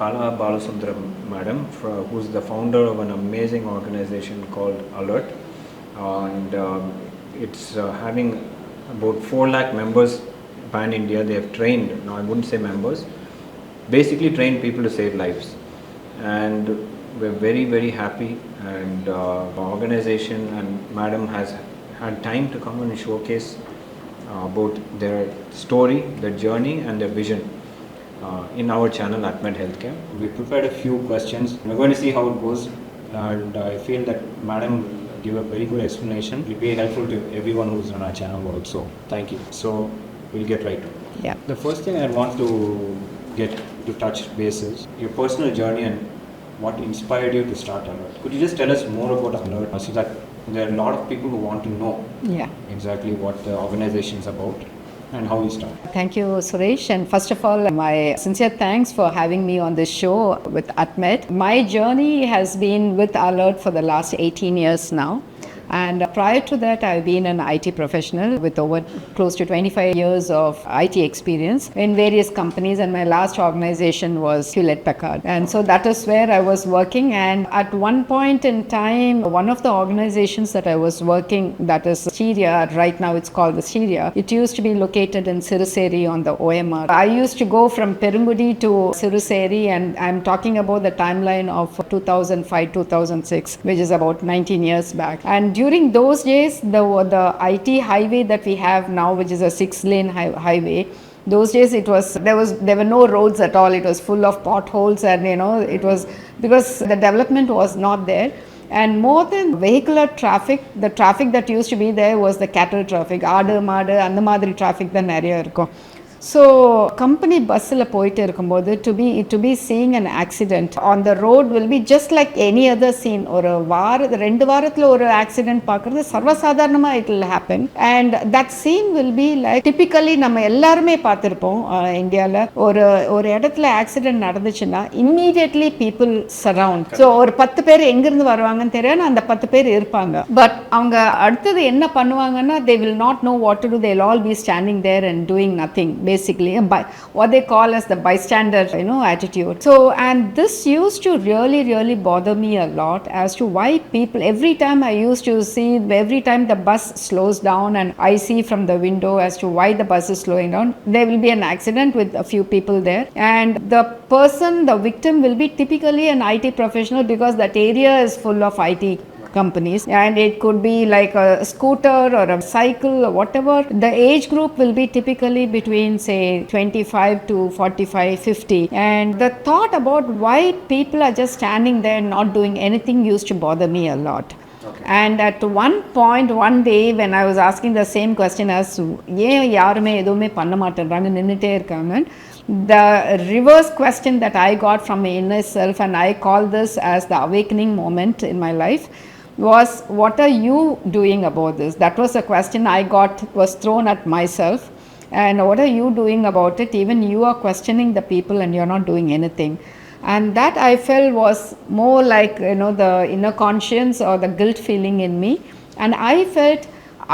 Kala Bala Subramaniam, who's the founder of an amazing organization called Alert. And it's having about 4 lakh members pan India. They have trained, no, I wouldn't say members, basically trained people to save lives. And we're very, very happy. And the organization and Madam has had time to come and showcase about their story, their journey, and their vision in our channel Atmed HealthCare. We prepared a few questions. We're going to see how it goes, and I feel that Madam will give a very good explanation. It will be helpful to everyone who's on our channel also. Thank you. So we'll get right to it. Yeah. The first thing I want to get to touch base is your personal journey and what inspired you to start Alert. Could you just tell us more about Alert so that there are a lot of people who want to know exactly what the organization is about and how you started? Thank you, Suresh. And first of all, my sincere thanks for having me on this show with Atmed. My journey has been with Alert for the last 18 years now. And prior to that, I've been an IT professional with over close to 25 years of IT experience in various companies. And my last organization was Hewlett-Packard. And so that is where I was working. And at one point in time, one of the organizations that I was working, that is Syria, right now it's called the Syria. It used to be located in Siruseri on the OMR. I used to go from Perungudi to Siruseri, and I'm talking about the timeline of 2005-2006, which is about 19 years back. And during those days, the IT highway that we have now, which is a 6-lane highway, those days there were no roads at all. It was full of potholes, and it was because the development was not there. And more than vehicular traffic, the traffic that used to be there was the cattle traffic. Aadu, maadu, and the madri traffic தான் நிறைய இருக்கும். So company busல போயிட்டு இருக்கும்போது to be seeing an accident on the road will be just like any other scene. ஒரு 2 வாரத்துல ஒரு accident பார்க்கிறது சர்வசாதாரணமா it will happen, and that scene will be like typically நம்ம எல்லாருமே பார்த்திருப்போம். இந்தியால ஒரு இடத்துல accident நடந்துச்சுன்னா immediately people surround. So ஒரு 10 பேர் எங்க இருந்து வருவாங்கன்னு தெரியாது, அந்த 10 பேர் இருப்பாங்க. But அவங்க அடுத்தது என்ன பண்ணுவாங்கன்னா they will not know what to do. They'll all be standing there and doing nothing. Basically, what they call as the bystander, attitude. So, and this used to really bother me a lot as to why people, every time I used to see, every time the bus slows down and I see from the window as to why the bus is slowing down, there will be an accident with a few people there. And the victim will be typically an IT professional, because that area is full of IT companies, and it could be like a scooter or a cycle or whatever. The age group will be typically between say 25 to 45, 50, and the thought about why people are just standing there not doing anything used to bother me a lot. Okay. And at one point, one day, when I was asking the same question as ஏன் யாருமே எதுவுமே பண்ண மாட்டேன்றாங்க, நின்னுட்டே இருக்காங்க, the reverse question that I got from my inner self, and I call this as the awakening moment in my life, was what are you doing about this? That was a question I got, was thrown at myself. And what are you doing about it? Even you are questioning the people and you're not doing anything. And that I felt was more like the inner conscience or the guilt feeling in me. And I felt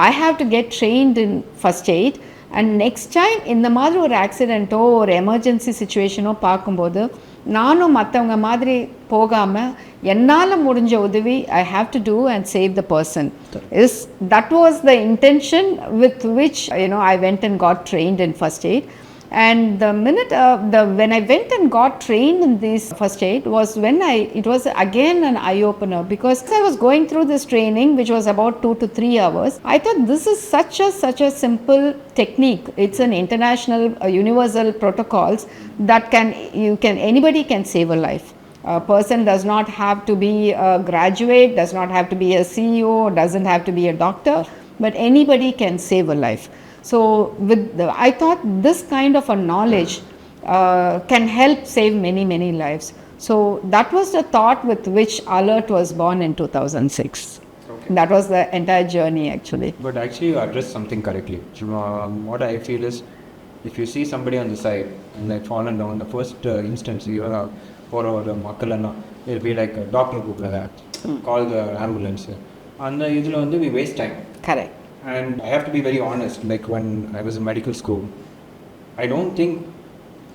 I have to get trained in first aid, and next time இந்த மாதிரி ஒரு ஆக்சிடென்ட்டோ ஒரு emergency சிச்சுவேஷனோ பார்க்கும்போது நானும் மற்றவங்க மாதிரி போகாமல் என்னால் முடிஞ்ச உதவி I have to do and save the person. That was the intention with which I went and got trained in first aid. And the minute when I went and got trained in this first aid was when it was again an eye opener, because I was going through this training, which was about 2 to 3 hours. I thought this is such a simple technique. It's an international universal protocols that anybody can save a life. A person does not have to be a graduate, does not have to be a CEO, doesn't have to be a doctor, but anybody can save a life. So I thought this kind of a knowledge can help save many lives. So that was the thought with which Alert was born in 2006. Okay. That was the entire journey actually. But actually you addressed something correctly. What I feel is, if you see somebody on the side and like fallen down, the first instance you are for the makkalana, it'll be like a doctor call the ambulance. And we waste time. Correct. And I have to be very honest, like when I was in medical school, I don't think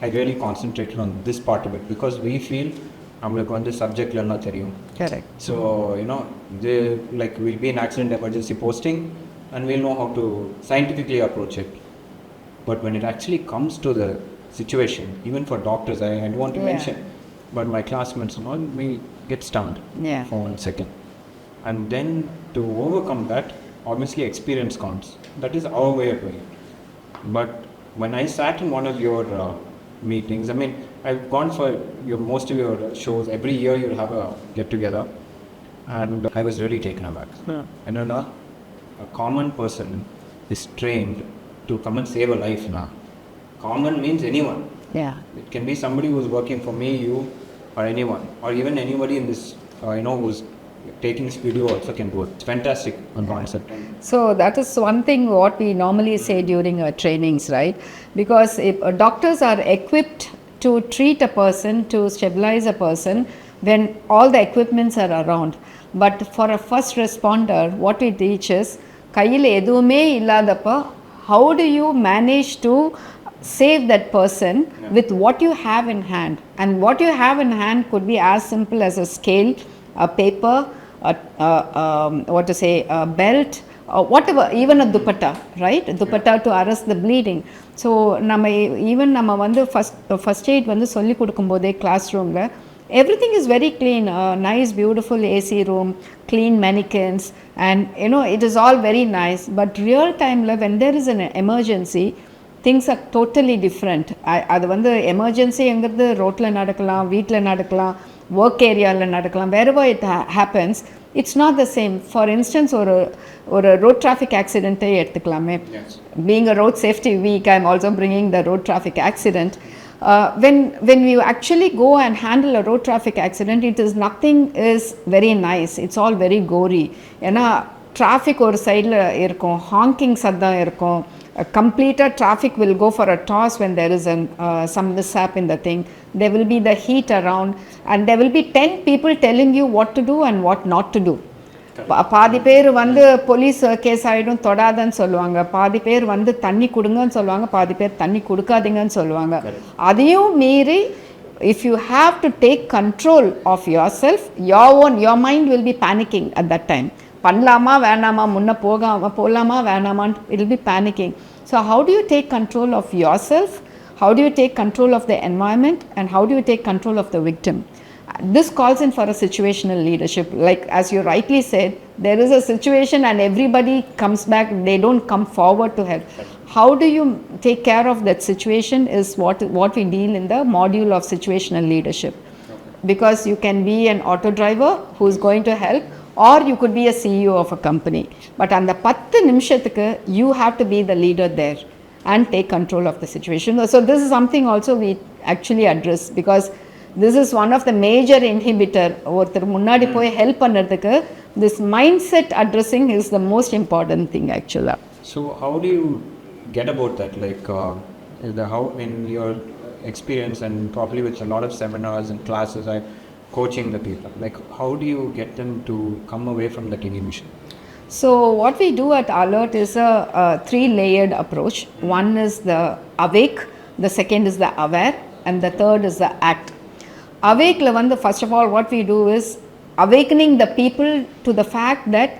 I really concentrated on this part of it because we feel நம்மளுக்கு வந்து சப்ஜெக்ட்ல எல்லாம் தெரியும். Correct. So, like we'll be in accident emergency posting and we'll know how to scientifically approach it. But when it actually comes to the situation, even for doctors, I don't want to mention, but my classmates and all, we get stunned for 1 second. And then to overcome that, obviously experience counts. That is our way of doing it. But when I sat in one of your meetings, I mean, I've gone for most of your shows. Every year you'll have a get together, and I was really taken aback. And a common person is trained to come and save a life now. Common means anyone. Yeah. It can be somebody who's working for me, you, or anyone, or even anybody in this, who's taking this video also can do it. It's fantastic concept. So that is one thing what we normally say during our trainings, right? Because if doctors are equipped to treat a person, to stabilize a person, when all the equipments are around. But for a first responder, what we teach is, கையில் எதுவுமே இல்லாதப்ப, how do you manage to save that person with what you have in hand? And what you have in hand could be as simple as a scale, a paper, a belt, whatever, even a dupatta, right? Dupatta to arrest the bleeding. So நம்ம வந்து first aid வந்து சொல்லி கொடுக்கும்போதே classroomல, everything is very clean, nice beautiful AC room, clean mannequins, and it is all very nice. But real time when there is an emergency, things are totally different. அது வந்து emergency எங்கிறது ரோட்ல நடக்கலாம், வீட்ல நடக்கலாம், work ஏரியாவில் நடக்கலாம், wherever it happens, it's not the same. For instance, ஒரு road traffic accident எடுத்துக்கலாமே. Being a road safety week, I'm also bringing the road traffic accident. When we actually go and handle a road traffic accident, nothing is very nice. It's all very gory. ஏன்னா traffic ஒரு சைடில் இருக்கும், honking சத்தம் இருக்கும், completed traffic will go for a toss when there is some mishap in the thing. There will be the heat around, and there will be 10 people telling you what to do and what not to do. பாதி பேர் வந்து police case ஆகிடும் தொடாதன்னு சொல்லுவாங்க, பாதி பேர் வந்து தண்ணி கொடுங்கன்னு சொல்லுவாங்க, பாதி பேர் தண்ணி கொடுக்காதீங்கன்னு சொல்லுவாங்க. அதையும் மீறி if you have to take control of yourself, your mind will be panicking at that time. பண்ணலாமா வேணாமா, முன்ன போகலாமா வேணாமான்னு it will be panicking. So how do you take control of yourself? How do you take control of the environment? And how do you take control of the victim? This calls in for a situational leadership. Like as you rightly said, there is a situation and everybody comes back, they don't come forward to help. How do you take care of that situation is what we deal in the module of situational leadership. Because you can be an auto driver who is going to help, or you could be a CEO of a company. But on the 10 நிமிஷத்துக்கு you have to be the leader there and take control of the situation. So this is something also we actually address, because this is one of the major inhibitor. ஒருத்தர் முன்னாடி போய் help பண்ணுறதுக்கு this mindset addressing is the most important thing actually. So how do you get about that? Like how in your experience and probably with a lot of seminars and classes, coaching the people, like how do you get them to come away from that inhibition? So what we do at Alert is a 3-layered approach. One is the awake, the second is the aware, and the third is the act. Awake வந்து first of all what we do is awakening the people to the fact that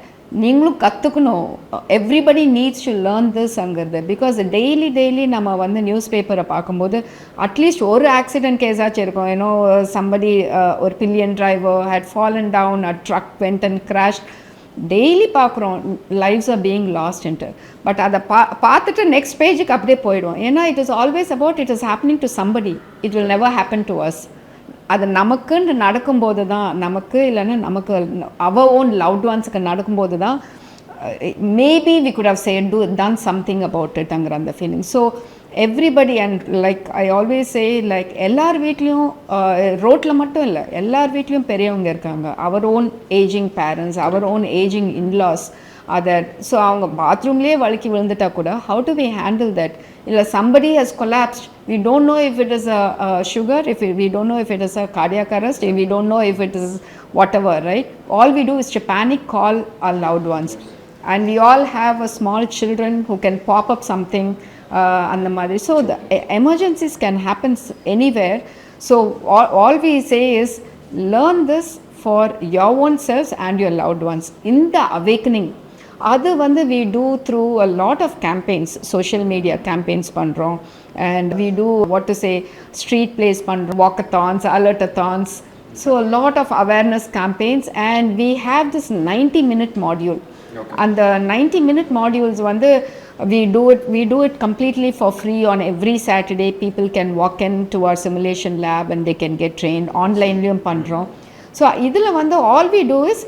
நீங்களும் கற்றுக்கணும், everybody needs to learn this அங்கிறது. Because daily நம்ம வந்து news பேப்பரை பார்க்கும்போது at least ஒரு accident கேஸாச்சும் இருக்கும். சம்படி ஒரு pillion driver had fallen down, a truck went and crash. Daily பார்க்குறோம் லைவ்ஸ் ஆர் பீயிங் லாஸ்ட்ன்ட்டு. பட் அதை பார்த்துட்டு நெக்ஸ்ட் பேஜுக்கு அப்படியே போயிடுவோம். ஏன்னா it is always about it is happening to somebody, it will never happen to us. அது நமக்குன்னு நடக்கும்போது தான், நமக்கு இல்லைன்னா நமக்கு அவர் ஓன் லவ்ட் ஒன்ஸுக்கு நடக்கும்போது தான் maybe we could have said done something about it அங்கிற அந்த feeling. So everybody, and like I always say, like எல்லார் வீட்லேயும் ரோட்டில் மட்டும் இல்லை, எல்லார் வீட்லேயும் பெரியவங்க இருக்காங்க. Our own ageing parents, our own ageing in-laws, அதை ஸோ அவங்க பாத்ரூம்லேயே வழுக்கி விழுந்துட்டா கூட how do we handle that? இல்லை somebody has collapsed, we don't know if it is a sugar, we don't know if it is a cardiac arrest, if we don't know if it is whatever, right? All we do is to panic, call our loved ones. and we all have a small children who can pop up something and the mother. So the emergencies can happen anywhere. So all we say is learn this for your own selves and your loved ones in the awakening. அது வந்து we do through a lot of campaigns, social media campaigns பண்றோம், and we do what to say street plays பண்றோம், walkathons, alertathons, so a lot of awareness campaigns, and we have this 90-minute module. Okay. And the 90-minute modules வந்து we do it completely for free on every Saturday. People can walk into our simulation lab and they can get trained. Online-லையும் பண்றோம். So இதுல வந்து all we do is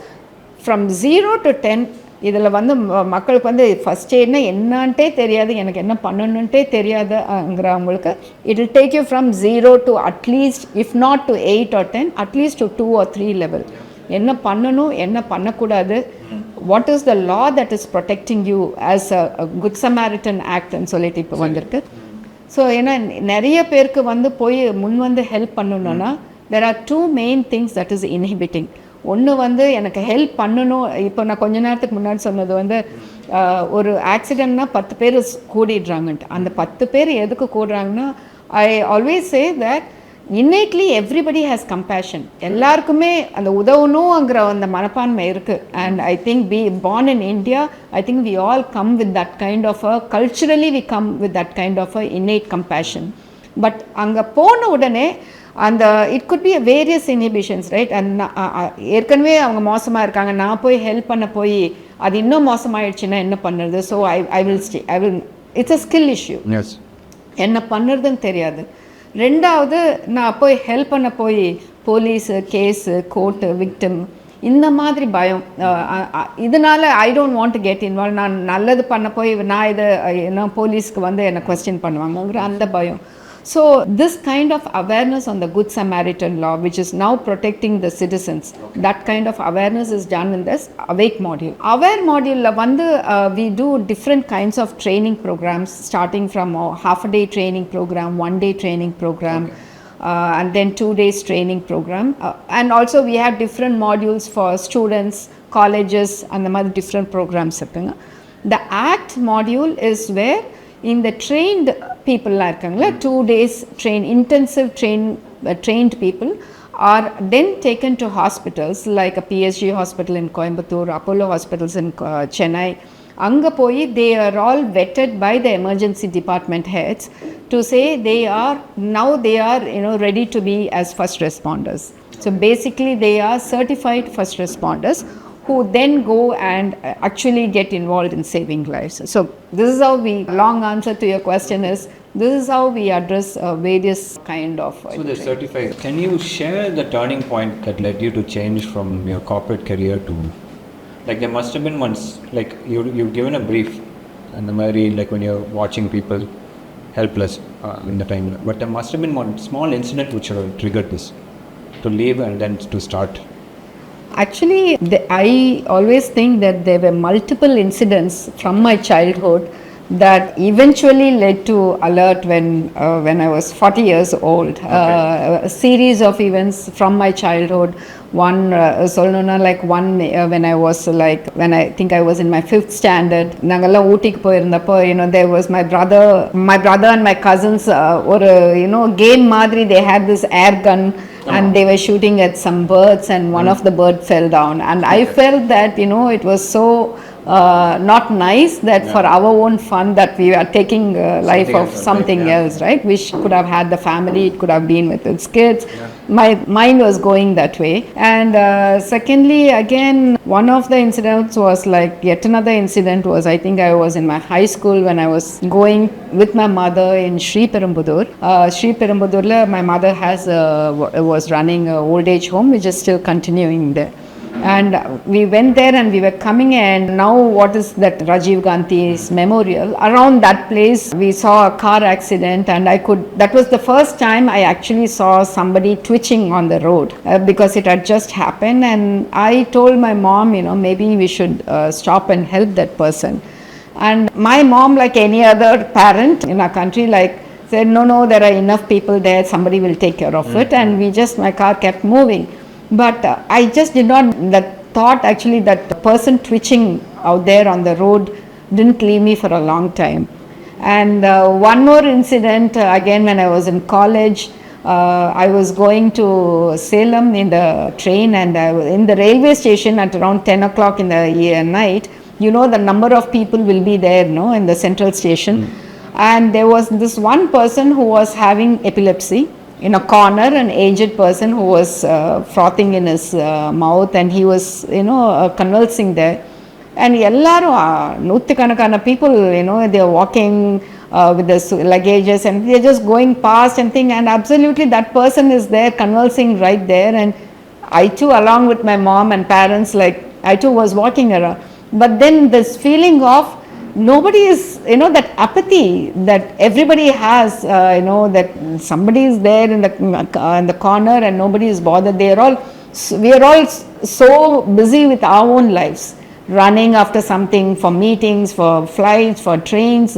from 0 to 10. இதில் வந்து மக்களுக்கு வந்து first எய்ட்னா என்னான்ட்டே தெரியாது, எனக்கு என்ன பண்ணணுன்ட்டே தெரியாதுங்கிறவங்களுக்கு it will take you from 0 to at least if not to 8 or 10 at least to 2 or 3 level. என்ன பண்ணணும், என்ன பண்ணக்கூடாது, what is the law that is protecting you as a good Samaritan ஆக்ட்னு சொல்லிட்டு இப்போ வந்திருக்கு. ஸோ ஏன்னா நிறைய பேருக்கு வந்து போய் முன் வந்து ஹெல்ப் பண்ணணுன்னா there are two main things that is inhibiting. ஒன்று வந்து எனக்கு ஹெல்ப் பண்ணணும். இப்போ நான் கொஞ்ச நேரத்துக்கு முன்னாடி சொன்னது வந்து ஒரு ஆக்சிடெண்ட்னா 10 பேர் கூடிடுறாங்கன்ட்டு. அந்த 10 பேர் எதுக்கு கூடுறாங்கன்னா, I always say that innately everybody has compassion. எல்லாருக்குமே அந்த உதவணுங்கிற அந்த மனப்பான்மை இருக்குது. And I think we born in India, I think we all come with that kind of a culturally we come with that kind of a innate compassion. But அங்கே போன உடனே அந்த it could be various inhibitions, right? And ஏற்கனவே அவங்க மோசமாக இருக்காங்க, நான் போய் ஹெல்ப் பண்ண போய் அது இன்னும் மோசமாயிடுச்சுன்னா என்ன பண்ணுறது? So I will it's a skill issue. என்ன பண்ணுறதுன்னு தெரியாது. ரெண்டாவது, நான் போய் ஹெல்ப் பண்ண போய் போலீஸு, கேஸு, கோர்ட்டு, விக்டிம், இந்த மாதிரி பயம். இதனால் I don't want to get involve. நான் நல்லது பண்ண போய் நான் இதை என்ன போலீஸ்க்கு வந்து என்னை கொஸ்டின் பண்ணுவாங்கங்கிற அந்த பயம். So this kind of awareness on the Good Samaritan law, which is now protecting the citizens, okay, that kind of awareness is done in this Awake module. Aware module la vandu we do different kinds of training programs, starting from a half-a-day training program, one-day training program, okay, and then 2 days training program, and also we have different modules for students, colleges, and the other different programs. The ACT module is where in the trained people irukanga 2 days intensive trained people are then taken to hospitals like a PSG hospital in Coimbatore, Apollo hospitals in Chennai. Anga poi they are all vetted by the emergency department heads to say they are ready to be as first responders. So basically they are certified first responders who then go and actually get involved in saving lives. So this is how long answer to your question is, this is how we address various kind of... So they're certified. Can you share the turning point that led you to change from your corporate career to... Like there must have been once, like you've given a brief, and the Mary, like when you're watching people helpless in the time, but there must have been one small incident which triggered this, to leave and then to start. Actually, I always think that there were multiple incidents from my childhood that eventually led to Alert when I was 40 years old. Okay. A series of events from my childhood. One, when I think I was in my 5th standard. Nangalla ootik poirundappo, there was my brother and my cousins, game madri, they had this air gun. And they were shooting at some birds, and one of the bird fell down, and I felt that it was so not nice that for our own fun that we are taking life of something else, right? Which could have had the family, it could have been with its kids. My mind was going that way. And secondly, again, one of the incidents was like yet another incident was, I think I was in my high school when I was going with my mother in Sri Perumbudur. Sri Perumbudur, my mother was running an old age home, which is still continuing there. And we went there and we were coming, and now what is that Rajiv Gandhi's memorial, around that place we saw a car accident, and that was the first time I actually saw somebody twitching on the road because it had just happened. And I told my mom, maybe we should stop and help that person. And my mom, like any other parent in our country, said no, there are enough people there, somebody will take care of it. And my car kept moving. But I just did not, that thought actually, that the person twitching out there on the road didn't leave me for a long time. And one more incident, again when I was in college, I was going to Salem in the train, and I was in the railway station at around 10 o'clock in the night. You know, the number of people will be there, no, in the central station. And there was this one person who was having epilepsy in a corner, an aged person who was frothing in his mouth, and he was, convulsing there. And ellaru nuttukanakana people, they are walking with the luggages, and they're just going past and thing, and absolutely that person is there convulsing right there. And I too, along with my mom and parents, I too was walking around. But then this feeling of nobody is, that apathy that everybody has, that somebody is there in the corner and nobody is bothered. We are all so busy with our own lives, running after something, for meetings, for flights, for trains,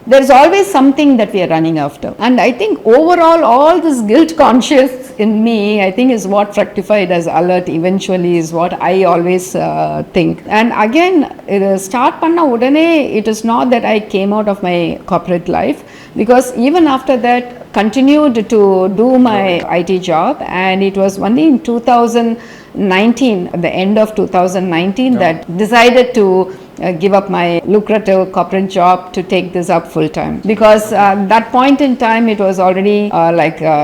there's always something that we are running after. And I think overall, all this guilt conscious in me, I think is what fructified as alert eventually, is what I always think. And again, start panna udane, it is not that I came out of my corporate life, because even after that, continued to do my IT job, and it was only in 2019, at the end of 2019, that decided to give up my lucrative corporate job to take this up full time, because that point in time it was already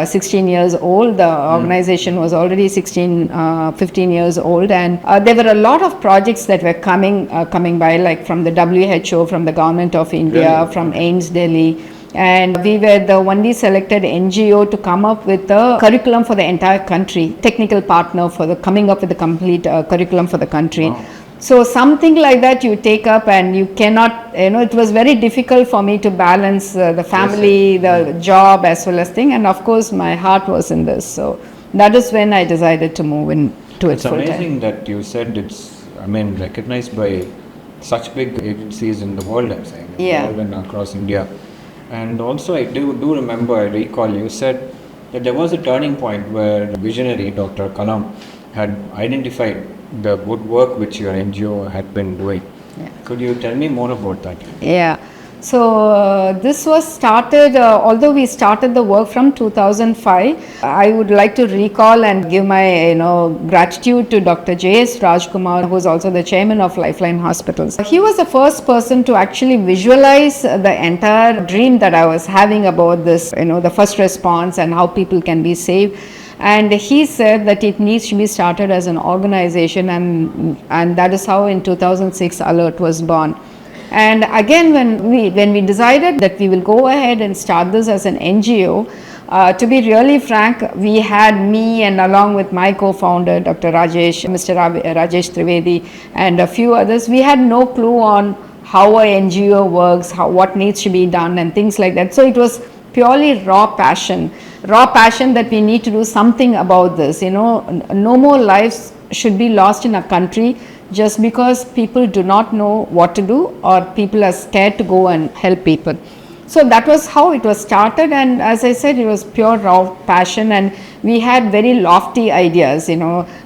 16 years old. The organization was already 15 years old, and there were a lot of projects that were coming by, like from the WHO, from the government of India, really? From AIMS Delhi. And we were the only selected NGO to come up with a curriculum for the entire country, technical partner for the coming up with the complete curriculum for the country. Wow. So something like that you take up, and you cannot, it was very difficult for me to balance the family, the job as well as thing. And of course, my heart was in this. So that is when I decided to move into it full time. It's amazing that you said it's, recognized by such big agencies in the world, I'm saying, and across India. And also I do remember, I recall you said that there was a turning point where the visionary Dr. Kalam had identified the good work which your NGO had been doing. Yeah. Could you tell me more about that? Yeah. So this was started, although we started the work from 2005, I would like to recall and give my gratitude to Dr. J.S. Rajkumar, who is also the chairman of Lifeline Hospitals. He was the first person to actually visualize the entire dream that I was having about this, the first response and how people can be saved. And he said that it needs to be started as an organization, and that is how in 2006 Alert was born. And again, when we decided that we will go ahead and start this as an NGO, to be really frank, we had me, and along with my co-founder, Dr. Rajesh, Mr. Rajesh Trivedi, and a few others, we had no clue on how a NGO works, what needs to be done and things like that. So it was purely raw passion that we need to do something about this. No more lives should be lost in a country just because people do not know what to do, or people are scared to go and help people. So that was how it was started, and as I said, it was pure raw passion, and we had very lofty ideas,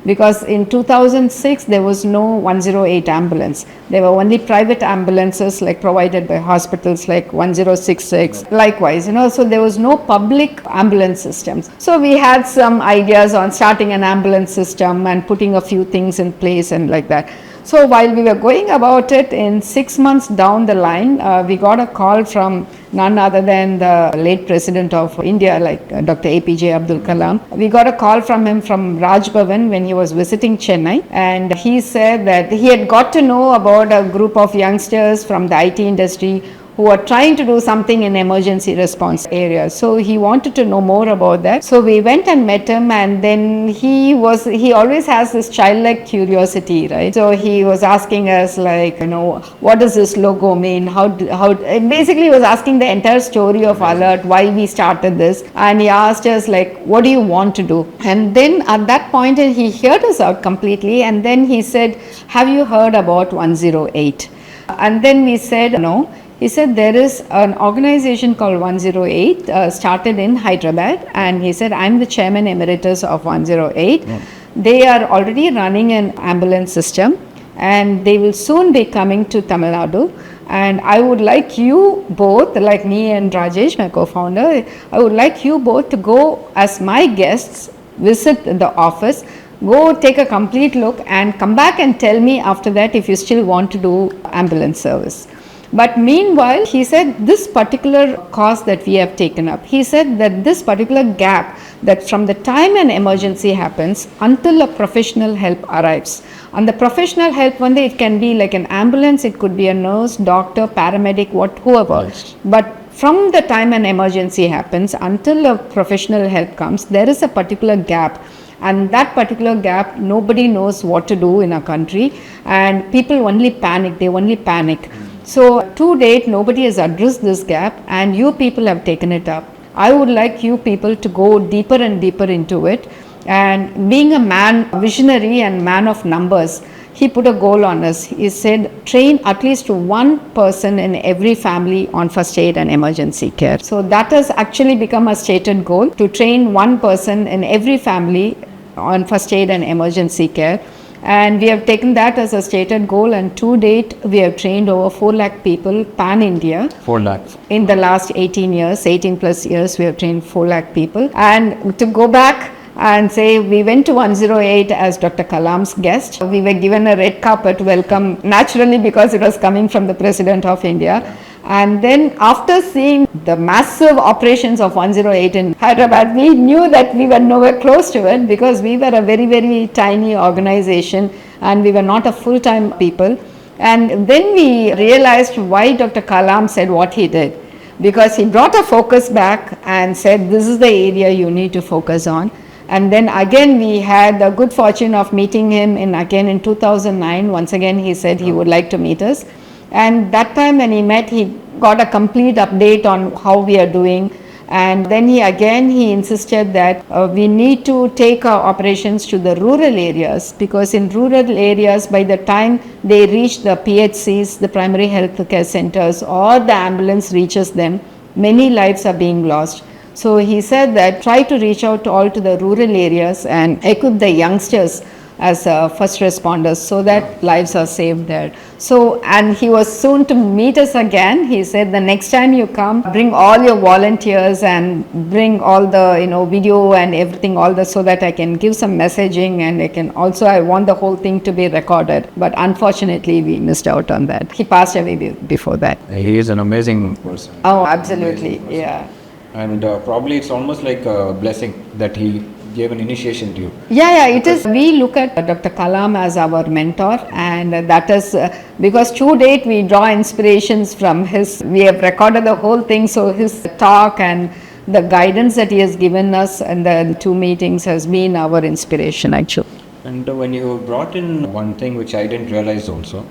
because in 2006 there was no 108 ambulance. There were only private ambulances provided by hospitals like 1066, likewise, so there was no public ambulance systems. So we had some ideas on starting an ambulance system and putting a few things in place and like that. So while we were going about it, in 6 months down the line, we got a call from none other than the late President of India, Dr. APJ Abdul Kalam. We got a call from him from Raj Bhavan when he was visiting Chennai, and he said that he had got to know about a group of youngsters from the IT industry who are trying to do something in emergency response area. So he wanted to know more about that. So we went and met him, and then he always has this childlike curiosity, right? So he was asking us what does this logo mean? Basically he was asking the entire story of Alert, why we started this, and he asked us what do you want to do? And then at that point he heard us out completely, and then he said, have you heard about 108? And then we said no. He said there is an organization called 108 started in Hyderabad, and he said I'm the chairman emeritus of 108. They are already running an ambulance system, and they will soon be coming to Tamil Nadu. And I would like you both, like me and Rajesh, my co-founder, I would like you both to go as my guests, visit the office, go take a complete look and come back and tell me after that if you still want to do ambulance service. But meanwhile, he said this particular cause that we have taken up, he said that this particular gap, that from the time an emergency happens until a professional help arrives. And the professional help, one day it can be like an ambulance, it could be a nurse, doctor, paramedic, whoever. Yes. But from the time an emergency happens until a professional help comes, there is a particular gap. And that particular gap, nobody knows what to do in our country, and people only panic, they only panic. So to date, nobody has addressed this gap, and you people have taken it up. I would like you people to go deeper and deeper into it. And being a man, visionary and man of numbers, he put a goal on us. He said, train at least one person in every family on first aid and emergency care. So that has actually become a stated goal, to train one person in every family on first aid and emergency care. And we have taken that as a stated goal, and to date we have trained over 4 lakh people pan India. 4 lakhs. In the last 18 plus years we have trained 4 lakh people. And to go back and say, we went to 108 as Dr. Kalam's guest. We were given a red carpet welcome, naturally, because it was coming from the President of India. And then after seeing the massive operations of 108 in Hyderabad, we knew that we were nowhere close to it, because we were a very, very tiny organization and we were not a full-time people. And then we realized why Dr. Kalam said what he did, because he brought a focus back and said, this is the area you need to focus on. And then again we had the good fortune of meeting him in 2009. Once again he said he would like to meet us. And that time when he met, he got a complete update on how we are doing. And then he insisted that we need to take our operations to the rural areas, because in rural areas, by the time they reach the PHCs, the primary health care centers, or the ambulance reaches them, many lives are being lost. So he said that try to reach out to the rural areas and equip the youngsters as first responders, so that lives are saved there. So, and he was soon to meet us again. He said, the next time you come, bring all your volunteers and bring all the video and everything, so that I can give some messaging, and I want the whole thing to be recorded. But unfortunately we missed out on that. He passed away before that. He is an amazing person. Oh, absolutely, yeah. And probably it's almost like a blessing that he gave an initiation to you. Yeah, it is. We look at Dr. Kalam as our mentor, and that is because to date we draw inspirations from we have recorded the whole thing, so his talk and the guidance that he has given us in the 2 meetings has been our inspiration actually. And when you brought in one thing which I didn't realize also,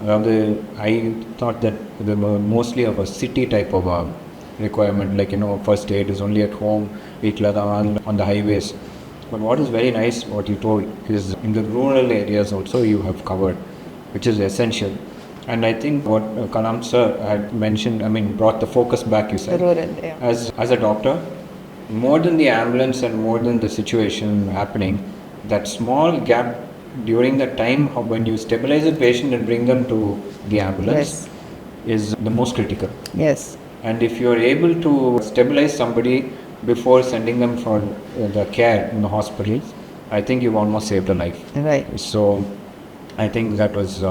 I thought that they were mostly of a city type of requirement, like first aid is only at home, on the highways. But what is very nice, what you told, is in the rural areas also you have covered, which is essential. And I think what Kalam sir had mentioned, brought the focus back, you said. Rural, yeah. As a doctor, more than the ambulance and more than the situation happening, that small gap during the time of when you stabilize a patient and bring them to the ambulance is the most critical. Yes. And if you are able to stabilize somebody before sending them for the care in the hospitals, I think you've almost saved a life. Right. So I think that was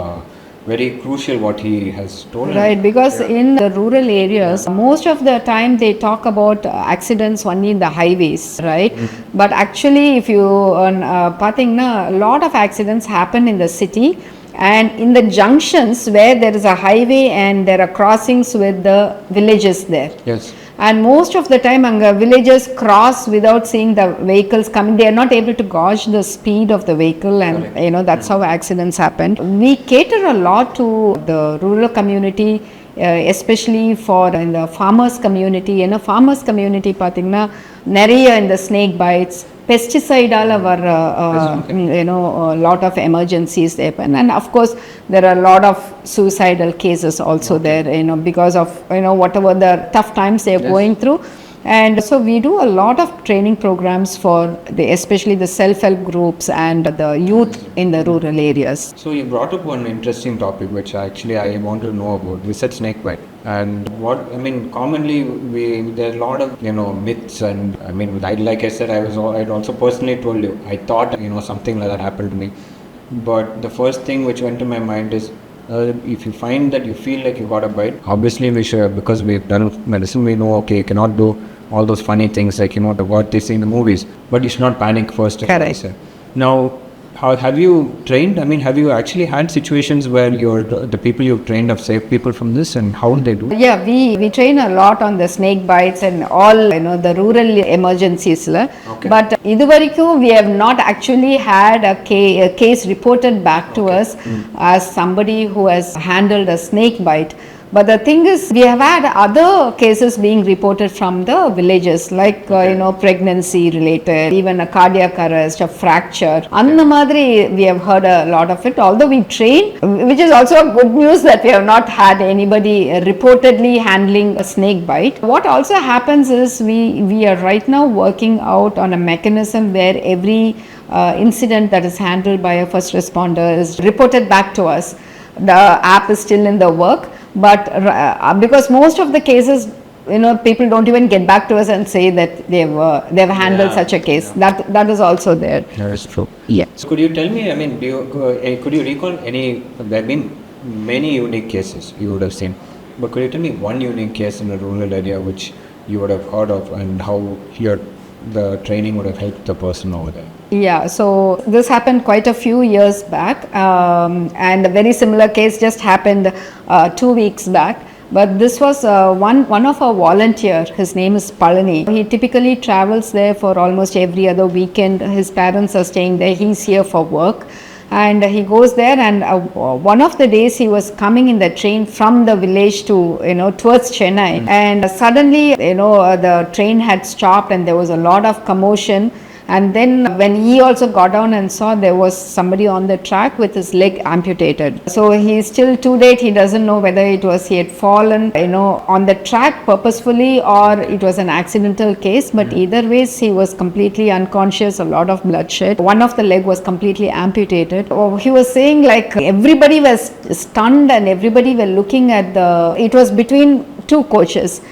very crucial what he has told. Right, because in the rural areas, most of the time they talk about accidents only in the highways, right? Mm-hmm. But actually, if you, a lot of accidents happen in the city and in the junctions where there is a highway and there are crossings with the villages there. Yes. And most of the time, villagers cross without seeing the vehicles coming. They are not able to gauge the speed of the vehicle, and that's how accidents happen. We cater a lot to the rural community, especially in the farmers community. In a farmers community, nariya in the snake bites, pesticide a lot of emergencies happen, and of course there are a lot of suicidal cases also there, because of whatever the tough times they are going through. And so we do a lot of training programs for especially the self-help groups and the youth in the rural areas. So you brought up one interesting topic which actually I want to know about. We said snake bite. And commonly there are a lot of myths, and like I said, I'd also personally told you I thought something like that happened to me. But the first thing which went to my mind is, if you find that you feel like you got a bite, obviously we should, because we've done medicine, we know, okay, you cannot do all those funny things like what they see in the movies, but you should not panic first. Correct. Now, how have you trained? Have you actually had situations where the people you've trained have saved people from this, and how do they do it? Yeah, we train a lot on the snake bites and all the rural emergencies. Okay. But iduvariku we have not actually had a case reported back to us as somebody who has handled a snake bite. But the thing is, we have had other cases being reported from the villages, like pregnancy related, even a cardiac arrest, a fracture. Anna madri, we have heard a lot of it. Although we train, which is also a good news that we have not had anybody reportedly handling a snake bite. What also happens is we are right now working out on a mechanism where every incident that is handled by a first responder is reported back to us. The app is still in the work. But because most of the cases, people don't even get back to us and say that they've handled such a case. That is also there. That is true. Yeah. So could you tell me? Could you recall any? There have been many unique cases you would have seen, but could you tell me one unique case in a rural area which you would have heard of, and how the training would have helped the person over there? Yeah, so this happened quite a few years back, and a very similar case just happened 2 weeks back. But this was one of our volunteer. His name is Palani. He typically travels there for almost every other weekend. His parents are staying there. He's here for work. And he goes there, and one of the days he was coming in the train from the village to towards Chennai, and suddenly the train had stopped and there was a lot of commotion. And then when he also got down and saw, there was somebody on the track with his leg amputated. So he still to date he doesn't know whether he had fallen on the track purposefully or it was an accidental case, but either ways he was completely unconscious, a lot of bloodshed. One of the leg was completely amputated. He was saying like everybody was stunned and everybody were looking at it was between two coaches.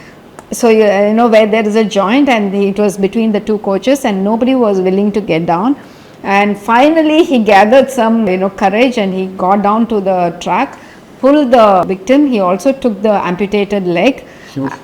So where there is a joint, and it was between the two coaches, and nobody was willing to get down. And finally he gathered some courage, and he got down to the track, pulled the victim. He also took the amputated leg.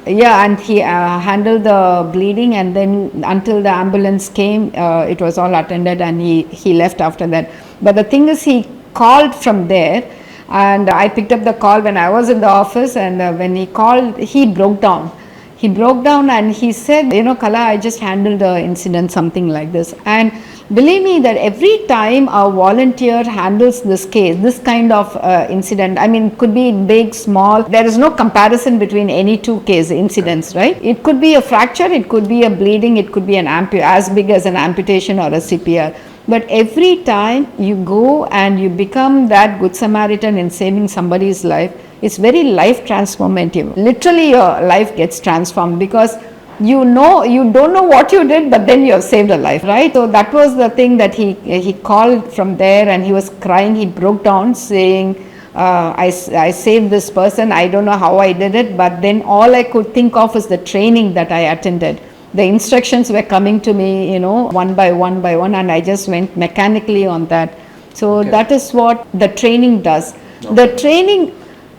And he handled the bleeding, and then until the ambulance came, it was all attended, and he left after that. But the thing is, he called from there, and I picked up the call when I was in the office, and when he called, he broke down. He broke down and he said, Kala, I just handled the incident, something like this. And believe me that every time a volunteer handles this case, this kind of incident, could be big, small, there is no comparison between any two case incidents, right? It could be a fracture, it could be a bleeding, it could be as big as an amputation or a CPR. But every time you go and you become that good Samaritan in saving somebody's life, it's very life transformative. Literally your life gets transformed because you don't know what you did, but then you have saved a life, right? So that was the thing that he called from there, and he was crying. He broke down saying, I saved this person. I don't know how I did it, but then all I could think of is the training that I attended. The instructions were coming to me, one by one, and I just went mechanically on that. So that is what the training does. The training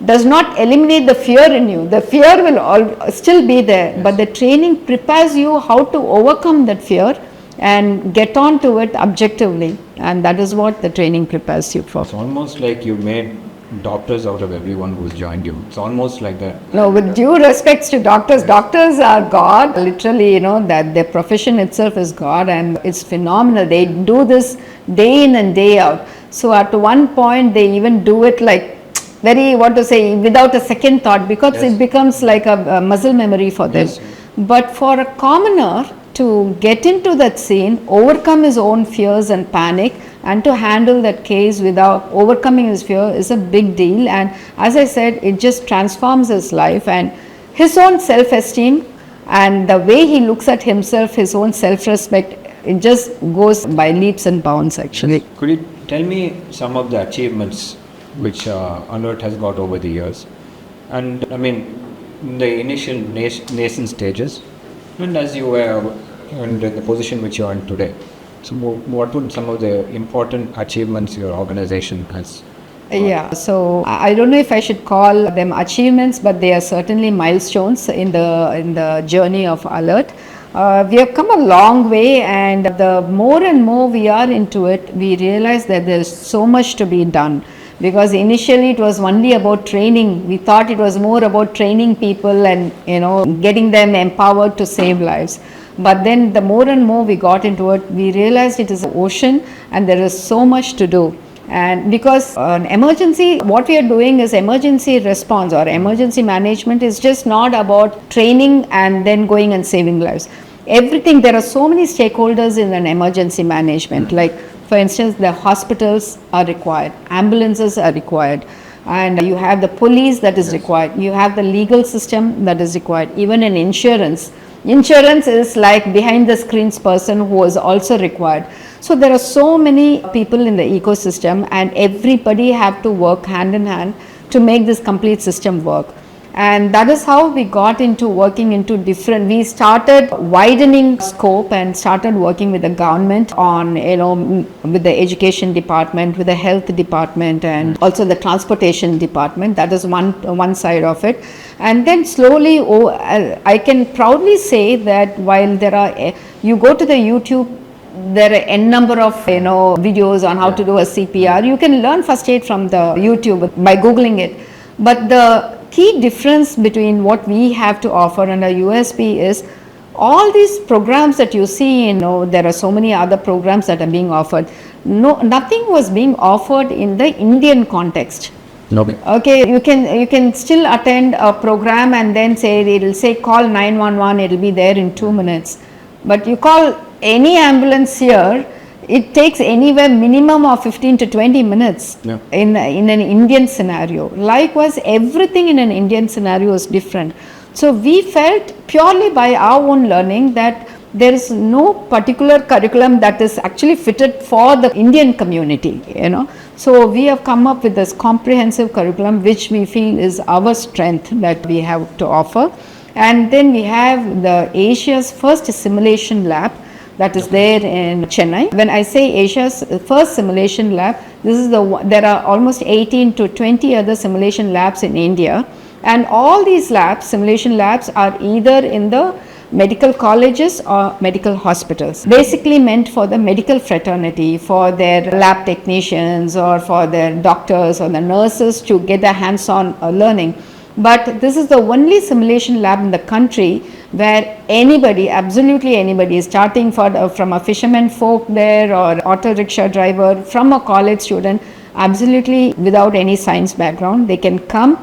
does not eliminate the fear in you. The fear will still be there, but the training prepares you how to overcome that fear and get on to it objectively, and that is what the training prepares you for. It's almost like you made doctors out of everyone who's joined you. It's almost like that. No, with due respects to doctors, doctors are God. Literally, that their profession itself is God, and it's phenomenal. They do this day in and day out. So at one point, they even do it like without a second thought, because it becomes like a muscle memory for them. But for a commoner to get into that scene, overcome his own fears and panic, and to handle that case without overcoming his fear is a big deal. And as I said, it just transforms his life and his own self-esteem. And the way he looks at himself, his own self-respect, it just goes by leaps and bounds actually. Could you tell me some of the achievements which Alert has got over the years? And I mean, in the initial nascent stages, and as you were in the position which you are in today. So what would some of the important achievements your organization has? Yeah, so I don't know if I should call them achievements, but they are certainly milestones in the journey of Alert. We have come a long way, and the more and more we are into it, we realize that there is so much to be done. Because initially it was only about training. We thought it was more about training people and getting them empowered to save lives. But then the more and more we got into it, we realized it is an ocean and there is so much to do. And because an emergency, what we are doing is emergency response or emergency management is just not about training and then going and saving lives. Everything, there are so many stakeholders in an emergency management. Like for instance, the hospitals are required, ambulances are required, and you have the police that is required, you have the legal system that is required, even in insurance. Insurance is like behind the screens person who is also required. So there are so many people in the ecosystem, and everybody have to work hand in hand to make this complete system work. And that is how we got into working into different, we started widening scope and started working with the government on, with the education department, with the health department, and also the transportation department. That is one side of it. And then slowly, I can proudly say that while there are, you go to the YouTube, there are n number of videos on how to do a CPR. You can learn first aid from the YouTube by Googling it. But the key difference between what we have to offer and our USP is all these programs that you see, there are so many other programs that are being offered. Nothing was being offered in the Indian context. No. Okay, you can still attend a program and then it will say call 911, it will be there in 2 minutes. But you call any ambulance here, it takes anywhere minimum of 15 to 20 minutes in an Indian scenario. Likewise, everything in an Indian scenario is different. So we felt purely by our own learning that there is no particular curriculum that is actually fitted for the Indian community, So we have come up with this comprehensive curriculum which we feel is our strength that we have to offer. And then we have the Asia's first simulation lab that is there in Chennai. When I say Asia's first simulation lab, there are almost 18 to 20 other simulation labs in India, and all these labs, simulation labs, are either in the medical colleges or medical hospitals, basically meant for the medical fraternity, for their lab technicians or for their doctors or the nurses to get their hands-on learning. But this is the only simulation lab in the country where anybody, absolutely anybody, starting from a fisherman folk there or auto rickshaw driver, from a college student, absolutely without any science background, they can come,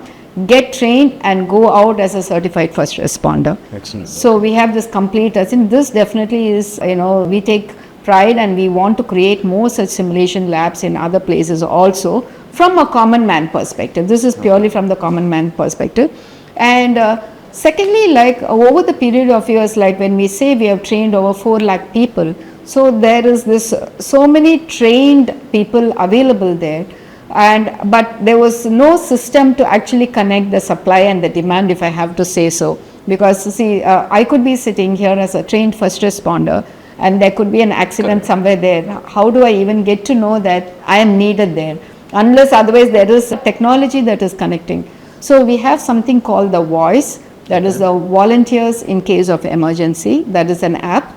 get trained and go out as a certified first responder. Excellent. So we have this complete, I think this definitely is, we take pride and we want to create more such simulation labs in other places also from a common man perspective. This is purely from the common man perspective. And secondly, like over the period of years, like when we say we have trained over 4 lakh people, so there is this so many trained people available there. But there was no system to actually connect the supply and the demand, if I have to say so. Because see, I could be sitting here as a trained first responder and there could be an accident somewhere there. How do I even get to know that I am needed there? Unless otherwise there is technology that is connecting. So we have something called the Voice, that is the volunteers in case of emergency. That is an app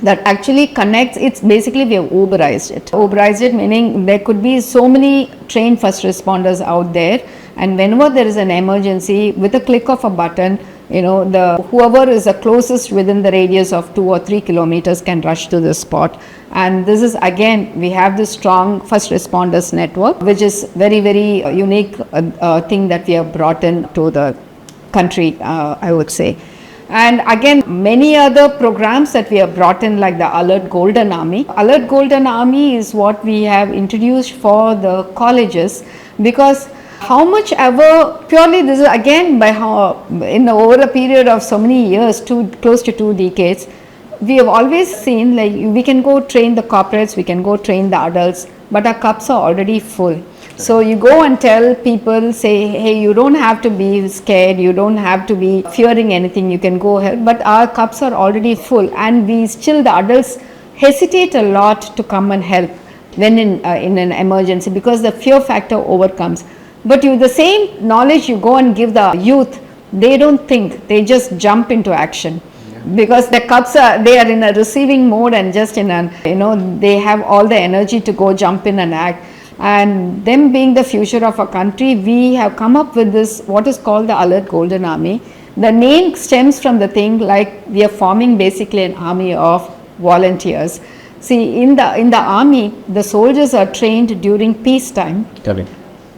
that actually connects. It's basically, we have Uberized it. Uberized it meaning there could be so many trained first responders out there, and whenever there is an emergency, with a click of a button, whoever is the closest within the radius of 2 or 3 kilometers can rush to the spot. And this is, again, we have this strong first responders network, which is very, very unique thing that we have brought in to the country, I would say. And again, many other programs that we have brought in, like the Alert Golden Army. Alert Golden Army is what we have introduced for the colleges, because how much ever, purely this is again by how, in over a period of so many years, close to 2 decades, we have always seen like we can go train the corporates, we can go train the adults, but our cups are already full. So you go and tell people, say, hey, you don't have to be scared, you don't have to be fearing anything, you can go ahead, but our cups are already full, and we still, the adults hesitate a lot to come and help when in an emergency, because the fear factor overcomes. But you, the same knowledge you go and give the youth, they don't think, they just jump into action. Because the cups are, they are in a receiving mode, and just in an, they have all the energy to go jump in and act. And them being the future of our country, we have come up with this, what is called the Alert Golden Army. The name stems from the thing like we are forming basically an army of volunteers. See, in the army, the soldiers are trained during peacetime. Correct.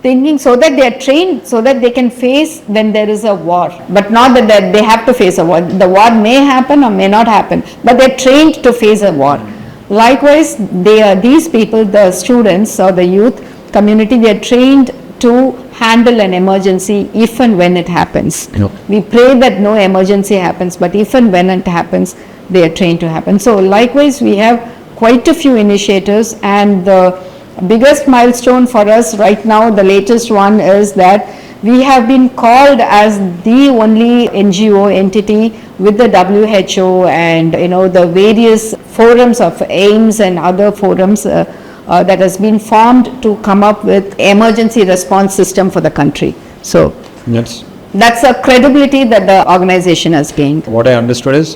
Thinking so that they are trained so that they can face when there is a war, but not that they have to face a war. The war may happen or may not happen, but they are trained to face a war. Likewise, these people, the students or the youth community, they are trained to handle an emergency if and when it happens. Yep. We pray that no emergency happens, but if and when it happens, they are trained to happen. So likewise, we have quite a few initiatives, and the biggest milestone for us right now, the latest one, is that we have been called as the only NGO entity with the WHO and the various forums of AIMS and other forums that has been formed to come up with emergency response system for the country. So that's a credibility that the organization has gained. What I understood is,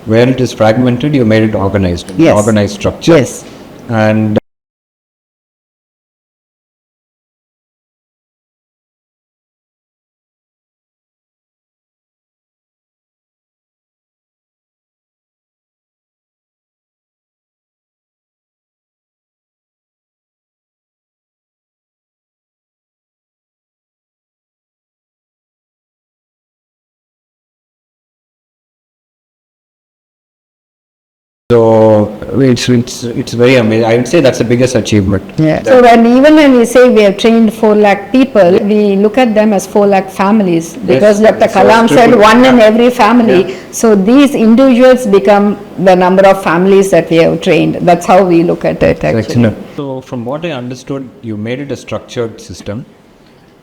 where it is fragmented, you made it organized, yes. Organized structure. Yes. And so it's very amazing. I would say that's the biggest achievement. Yeah. So when we say we have trained 4 lakh people, we look at them as 4 lakh families, because Yes, Dr. Kalam said one in every family. Yeah. So these individuals become the number of families that we have trained. That's how we look at it actually. Excellent. So from what I understood, you made it a structured system,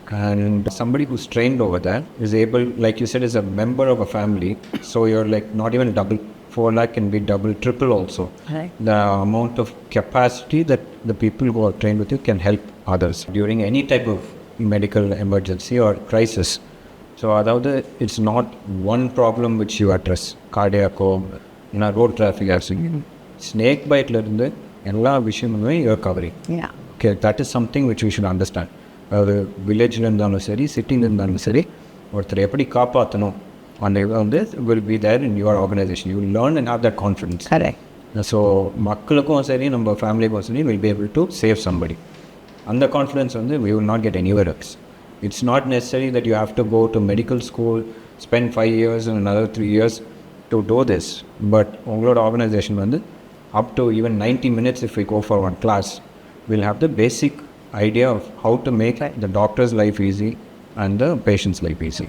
and somebody who's trained over there is able, like you said, is a member of a family. So you're like not even double. 4 lakh can be double, triple also. Right. The amount of capacity that the people who are trained with you can help others during any type of medical emergency or crisis. So adavadhu, it's not one problem which you address. Cardiac or road traffic accident. Snake bite la irundhu ella vishayamume you are covering. Yeah. Okay, that is something which we should understand. Village la irundhalum sari, city la irundhalum sari, orthar eppadi kaapathanum on this will be there in your organization. You will learn and have that confidence. Correct. So makkalukkum sari, number family sari, will be able to save somebody. And the confidence on we will not get anywhere else. It's not necessary that you have to go to medical school, spend 5 years and another 3 years to do this. But our organization up to even 90 minutes if we go for one class, we'll have the basic idea of how to make the doctor's life easy and the patient's life easy.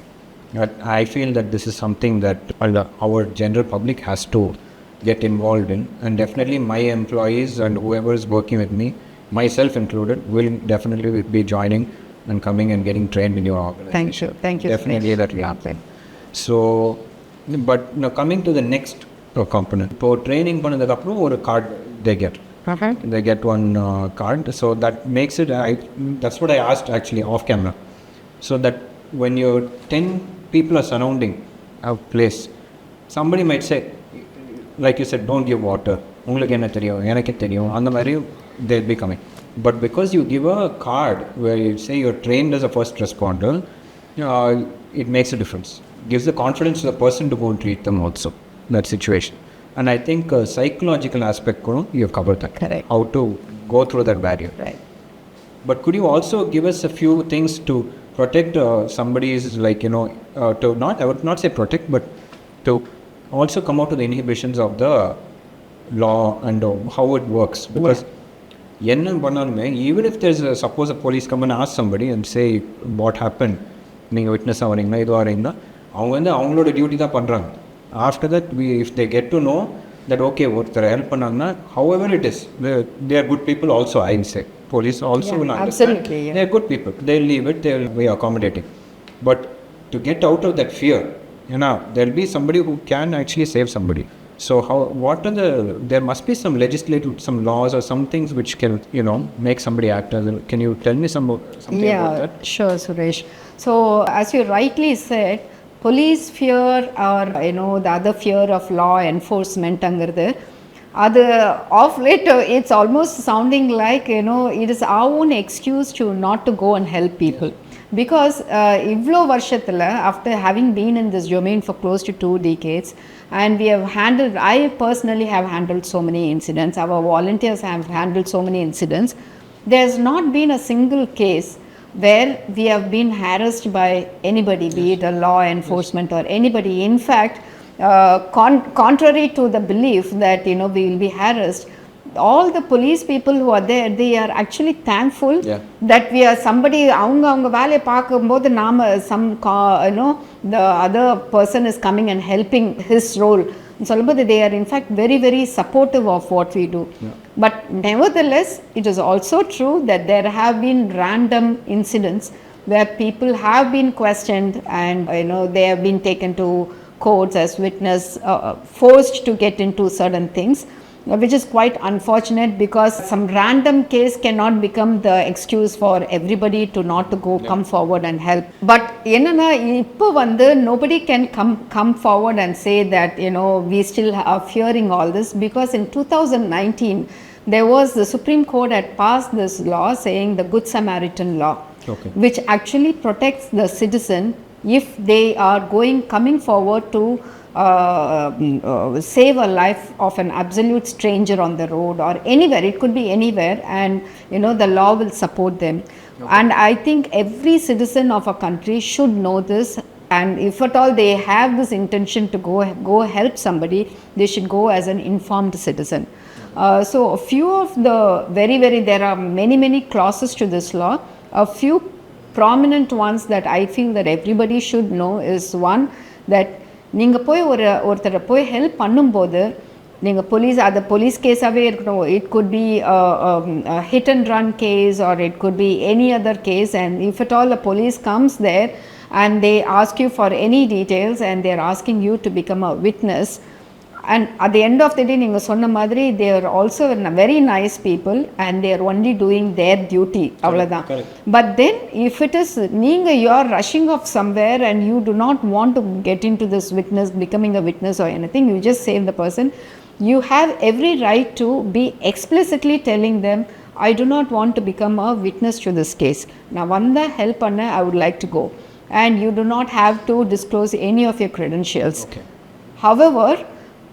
I feel that this is something that our general public has to get involved in, and definitely my employees and whoever is working with me, myself included, will definitely be joining and coming and getting trained in your organization. Thank you. Definitely that will happen. So, but now coming to the next component, for training a card they get. They get one card, so that makes it. That's what I asked actually off camera, so that when you're 10 people are surrounding a place, somebody might say, like you said, don't give water. They'll be coming. But because you give a card where you say you're trained as a first responder, it makes a difference. Gives the confidence to the person to go and treat them also, that situation. And I think psychological aspect, you have covered that. Correct. How to go through that barrier. Right. But could you also give us a few things to protect somebody's, to not, I would not say protect, but to also come out to the inhibitions of the law and how it works. Because என்ன பண்ணாலுமே, even if there's a suppose a police come and ask somebody and say what happened, நீங்கள் விட்னஸாக வரீங்களா இதுவாக வரீங்களா, அவங்க வந்து அவங்களோட duty தான் பண்ணுறாங்க. After that if they get to know that okay ஒருத்தர் ஹெல்ப் பண்ணாங்கன்னா, however it is, they are good people also, I say. Police also will understand. They are good people. They'll leave it, they'll be accommodating. But to get out of that fear, there'll be somebody who can actually save somebody. So there must be some legislative, some laws or some things which can, make somebody act as can you tell me something about that? Sure, Suresh. So as you rightly said, police fear or the other fear of law enforcement angradu அது of late it's almost sounding like it is our own excuse to not to go and help people. Because ivlo varshathila, after having been in this domain for close to 2 decades, and I personally have handled so many incidents, our volunteers have handled so many incidents, there's not been a single case where we have been harassed by anybody, be it a law enforcement or anybody. In fact, contrary to the belief that we will be harassed, all the police people who are there, they are actually thankful that we are somebody avanga vaalai paakumbodhu naama the other person is coming and helping his role. So they are in fact very, very supportive of what we do. But nevertheless, it is also true that there have been random incidents where people have been questioned and they have been taken to courts as witness, forced to get into certain things, which is quite unfortunate, because some random case cannot become the excuse for everybody to not to go come forward and help. But ipo nobody can come forward and say that we still are fearing all this, because in 2019 there was the Supreme Court had passed this law saying the Good Samaritan law, which actually protects the citizen if they are coming forward to save a life of an absolute stranger on the road or anywhere. It could be anywhere, and the law will support them. And I think every citizen of a country should know this, and if at all they have this intention to go help somebody, they should go as an informed citizen. So a few of the there are many clauses to this law. A few prominent ones that I feel that everybody should know is one, that நீங்கள் போய் ஒருத்தரை போய் help பண்ணும்போது நீங்கள் police கேஸாகவே இருக்கணும். It could B hit and run case, or it could be any other case, and if at all the police comes there and they ask you for any details and they are asking you to become a witness, and at the end of the day நீங்கள் சொன்ன மாதிரி they are also very nice people and they are only doing their duty, அவ்வளவுதான். But then if it is you are rushing off somewhere and you do not want to get into this becoming a witness or anything, you just save the person, you have every right to be explicitly telling them, I do not want to become a witness to this case. நான் வந்த help பண்ண I would like to go, and you do not have to disclose any of your credentials. However,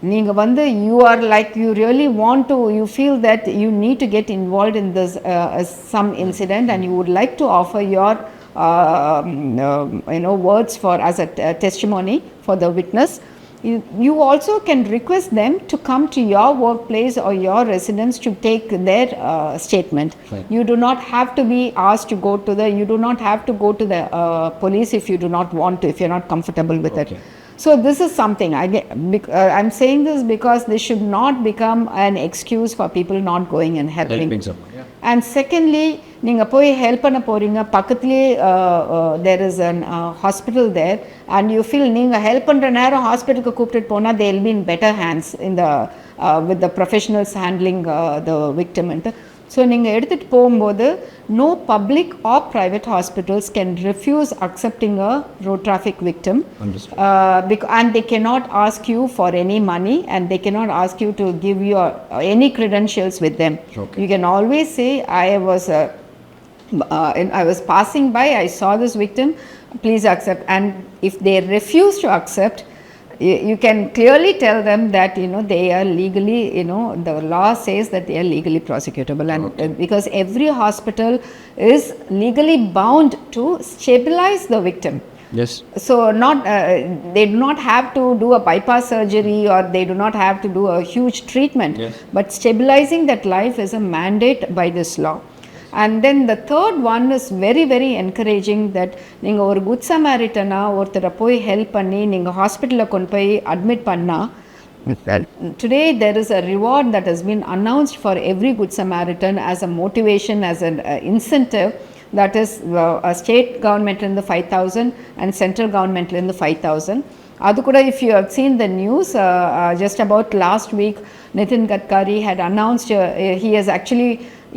you are like, you really want to, you feel that you need to get involved in this some incident, and you would like to offer your words for as a testimony for the witness. You also can request them to come to your workplace or your residence to take their statement. You do not have to be asked to go to you do not have to go to the police if you do not want to, if you're not comfortable with it. So this is something I'm saying this because this should not become an excuse for people not going and helping someone. And secondly, நீங்க போய் help பண்ண போறீங்க, பக்கத்துலயே there is an hospital there, and you feel நீங்க help பண்ற நேரம் ஹாஸ்பிட்டலுக்கு கூப்பிட்டு போனா they will be in better hands in the with the professionals handling the victim. So நீங்கள் எடுத்துட்டு போகும்போது no public or private hospitals can refuse accepting a road traffic victim. And they cannot ask you for any money, and they cannot ask you to give your any credentials with them. You can always say, I was passing by, I saw this victim, please accept. And if they refuse to accept, you can clearly tell them that they are legally, the law says that they are legally prosecutable, and because every hospital is legally bound to stabilize the victim. Yes. So they do not have to do a bypass surgery, or they do not have to do a huge treatment. Yes. But stabilizing that life is a mandate by this law. And then the third one is very, very encouraging, that நீங்கள் ஒரு good சமாரிட்டனா ஒருத்தரை போய் help பண்ணி நீங்கள் ஹாஸ்பிட்டலில் கொண்டு போய் admit பண்ணால், today there is a reward that has been announced for every good Samaritan as a motivation, as an incentive. That is state government in the 5,000 and central government in the 5,000. Adu kuda, if you have seen the news, just about last week, Nitin Gadkari had announced he has actually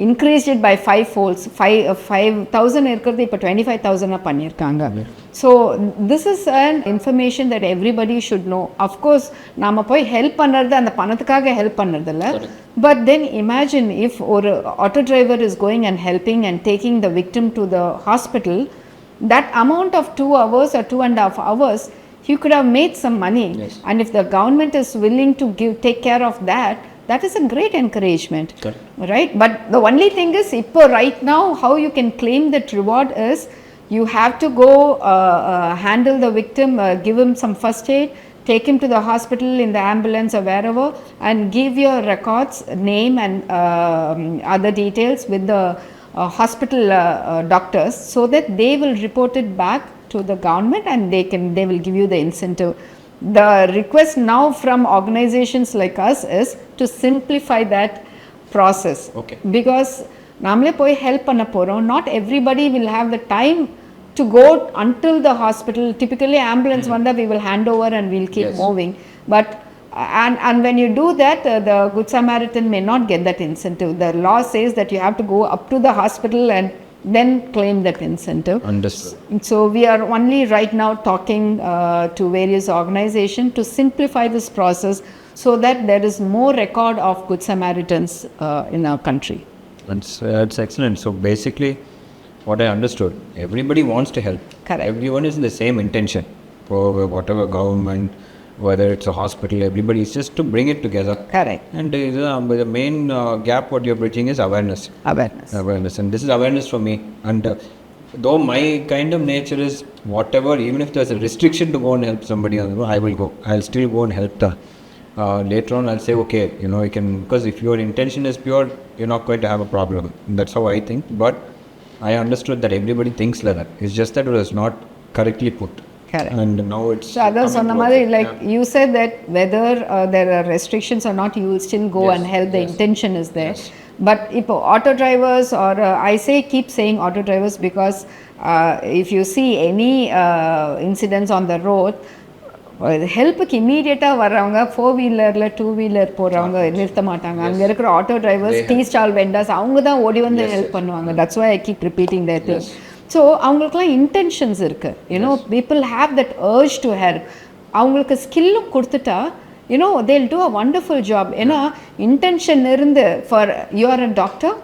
increased it by 5 folds. 5,000 irukradhu ipo 25,000 பண்ணிருக்காங்க. So this is an information that everybody should know. Of course நாம போய் help பண்றது அந்த பணத்துக்காக help பண்றது இல்ல. But then imagine if ஒரு auto driver is going and helping and taking the victim to the hospital, that amount of 2 hours or 2.5 hours, he could have made some money. Yes. And if the government is willing to take care of that, that is a great encouragement. Correct. Right? But the only thing is, right now, how you can claim that reward is, you have to go handle the victim, give him some first aid, take him to the hospital in the ambulance or wherever, and give your records, name and other details with the hospital doctors, so that they will report it back to the government, and they will give you the incentive. The request now from organizations like us is to simplify that process. Okay. Because namle poi help panna porom, not everybody will have the time to go until the hospital. Typically ambulance vanda we will hand over and we'll keep Yes. moving. But and when you do that, the Good Samaritan may not get that incentive. The law says that you have to go up to the hospital and then claim that incentive. Understood. So we are only right now talking to various organizations to simplify this process, so that there is more record of Good Samaritans in our country. That's excellent. So basically, what I understood, everybody wants to help. Correct. Everyone is in the same intention. For whatever government, whether it's a hospital, everybody is just to bring it together. Correct. And the main gap what you're bridging is awareness. Awareness. And this is awareness for me. And though my kind of nature is whatever, even if there's a restriction to go and help somebody, I will go. I'll still go and help the. Later on, I'll say, okay, you can, because if your intention is pure, you're not going to have a problem. That's how I think. But I understood that everybody thinks like that. It's just that it was not correctly put. Correct. And now it's. So others on the mother, like you said, that whether there are restrictions or not, you will still go Yes, and help. The yes. intention is there. Yes. But if auto drivers, or keep saying auto drivers, because if you see any incidents on the road, ஹெல்ப்புக்கு இமீடியட்டாக வர்றவங்க 4-wheeler 2-wheeler போகிறவங்க நிறுத்த மாட்டாங்க. அங்கே இருக்கிற auto drivers, tea stall vendors, அவங்க தான் ஓடி வந்து ஹெல்ப் பண்ணுவாங்க. That's why I keep repeating that thing. So அவங்களுக்குலாம் இன்டென்ஷன்ஸ் இருக்குது. You know people have that urge to help. அவங்களுக்கு ஸ்கில்லும் கொடுத்துட்டா, they'll do a wonderful job. ஏன்னா இன்டென்ஷன் இருந்து, for you are a doctor,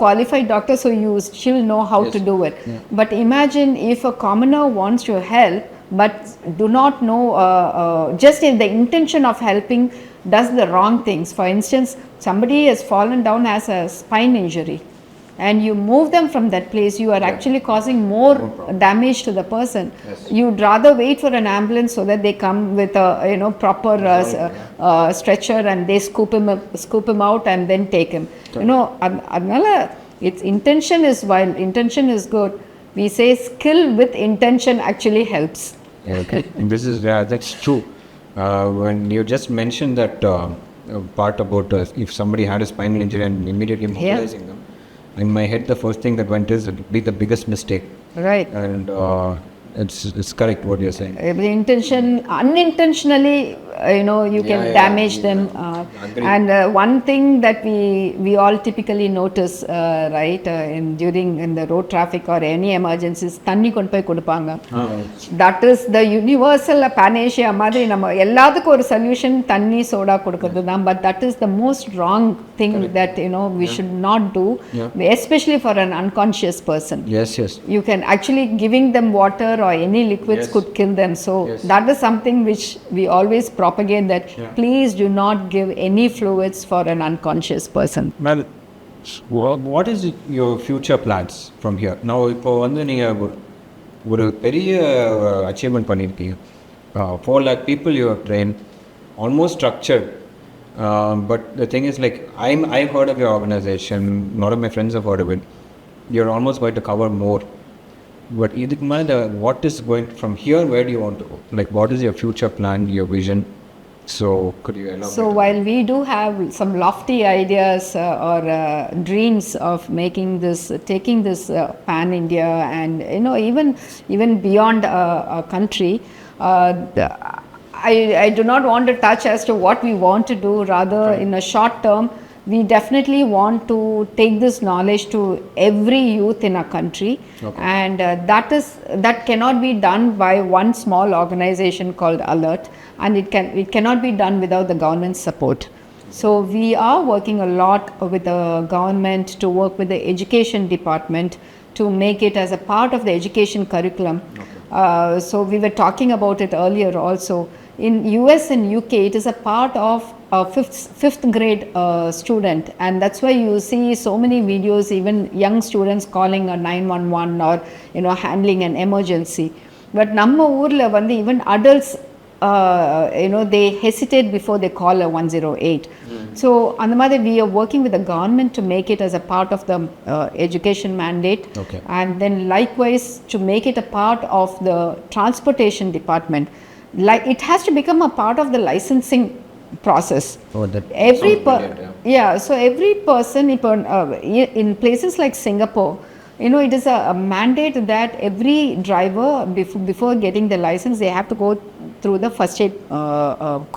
qualified doctor, so you still know how to do it. But imagine if a commoner wants to help but do not know, just in the intention of helping, does the wrong things. For instance, somebody has fallen down, has a spine injury, and you move them from that place, you are actually causing more damage to the person. You'd rather wait for an ambulance so that they come with a proper stretcher, and they scoop him out and then take him. Adnala, its intention is, while intention is good, we say skill with intention actually helps. Okay. This is that's true. When you just mentioned that part about if somebody had a spinal injury and immediately mobilizing them, in my head the first thing that went is it would be the biggest mistake. Right. And it's correct what you're saying. The intention, unintentionally, you can damage them. And one thing that we all typically notice, right, in the road traffic or any emergencies, தண்ணி கொண்டு போய் கொடுப்பாங்க. That is the universal panacea மாதிரி. நம்ம எல்லாத்துக்கும் ஒரு solution தண்ணி soda கொடுக்கிறது தான். But that is the most wrong thing that we should not do, especially for an unconscious person. Yes. You can actually, giving them water or any liquids could kill them. So that is something which we always propagate, that please do not give any fluids for an unconscious person. Well, what is your future plans from here? Now, இப்போ வந்து நீங்கள் ஒரு பெரிய achievement பண்ணியிருக்கீங்க. 4 lakh people you have trained, almost structured. But the thing is, like, I've heard of your organization, a lot of my friends have heard of it. You're almost going to cover more. But idhukku mele, what is going from here, where do you want to go? Like, what is your future plan, your vision? So could you elaborate? So while we do have some lofty ideas or dreams of taking this pan India, and even beyond a country, I do not want to touch as to what we want to do. Rather, in a short term, we definitely want to take this knowledge to every youth in our country, and that cannot be done by one small organization called Alert, and it cannot be done without the government support. So we are working a lot with the government to work with the education department to make it as a part of the education curriculum. So we were talking about it earlier also. In US and UK, it is a part of a fifth grade student, and that's why you see so many videos, even young students calling a 911 or handling an emergency. But namma oorla vandu even adults they hesitate before they call a 108. So அந்த மாதிரி we are working with the government to make it as a part of the education mandate, and then likewise to make it a part of the transportation department. Like, it has to become a part of the licensing process. So every person in places like Singapore, it is a mandate that every driver before getting the license, they have to go through the first aid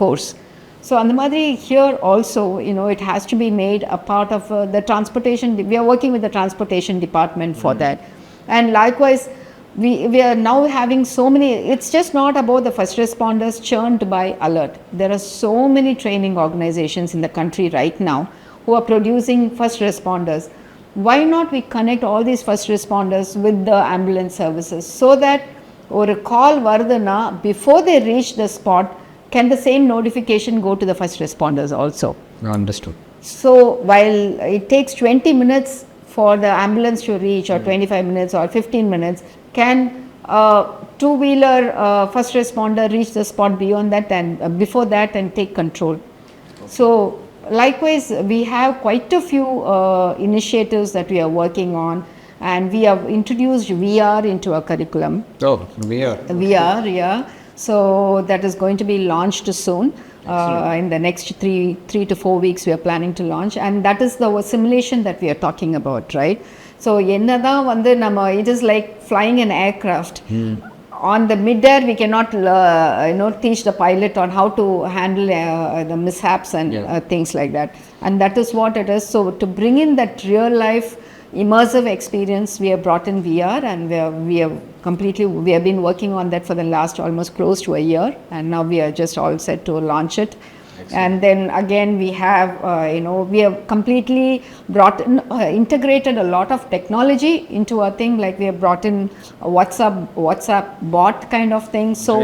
course. So on the madri here also, it has to be made a part of the transportation. We are working with the transportation department for that, and likewise we are now having so many. It's just not about the first responders churned by Alert. There are so many training organizations in the country right now who are producing first responders. Why not we connect all these first responders with the ambulance services, so that or a call varudana, before they reach the spot, can the same notification go to the first responders also? Understood. So while it takes 20 minutes for the ambulance to reach, or 25 minutes or 15 minutes, can two-wheeler first responder reach the spot beyond that and before that and take control? So likewise, we have quite a few initiatives that we are working on, and we have introduced VR into our curriculum. VR, yeah. So that is going to be launched soon. In the next 3 to 4 weeks we are planning to launch, and that is the simulation that we are talking about, right? So ennada vandu nama, it is like flying an aircraft. On the mid-air we cannot teach the pilot on how to handle the mishaps and things like that, and that is what it is. So to bring in that real life immersive experience, we have brought in VR, and we have been working on that for the last almost close to a year, and now we are just all set to launch it. And then again we have we have completely integrated a lot of technology into our thing. Like, we have brought in a WhatsApp bot kind of thing. So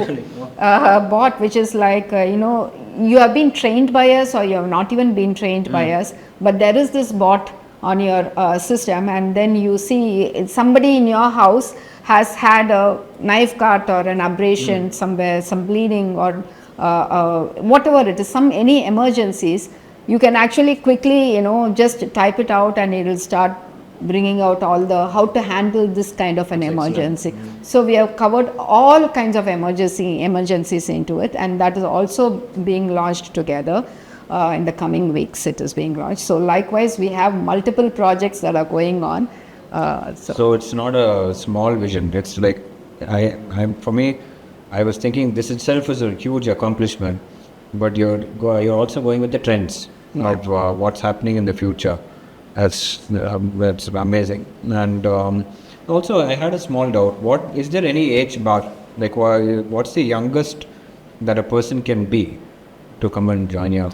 bot which is like you have been trained by us, or you have not even been trained by us, but there is this bot on your system, and then you see somebody in your house has had a knife cut or an abrasion somewhere, some bleeding, or whatever it is, any emergencies, you can actually quickly just type it out, and it will start bringing out all the how to handle this kind of an emergency. So we have covered all kinds of emergencies into it, and that is also being launched together. In the coming weeks it is being launched. So likewise, we have multiple projects that are going on. So it's not a small vision. It's like, for me, I was thinking this itself is a huge accomplishment, but you're also going with the trends of what's happening in the future. That's amazing. And also, I had a small doubt. Is there any age bar? Like, what's the youngest that a person can be to come and join you?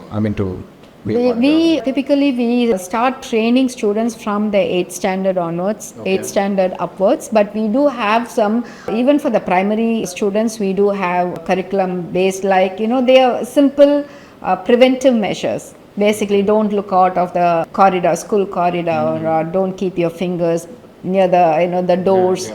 We typically start training students from the 8th standard onwards, 8th standard upwards, but we do have some, even for the primary students, we do have curriculum based, like they are simple preventive measures. Basically, don't look out of the corridor, school corridor, or don't keep your fingers near the the doors.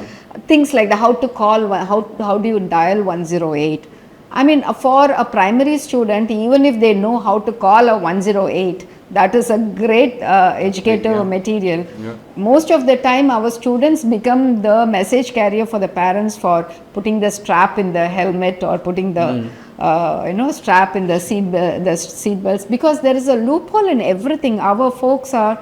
things like how to call, how do you dial 108. I mean, for a primary student, even if they know how to call a 108, that is a great educative material. Yeah. Most of the time, our students become the message carrier for the parents for putting the strap in the helmet or putting the strap in the seat belts, because there is a loophole in everything. Our folks are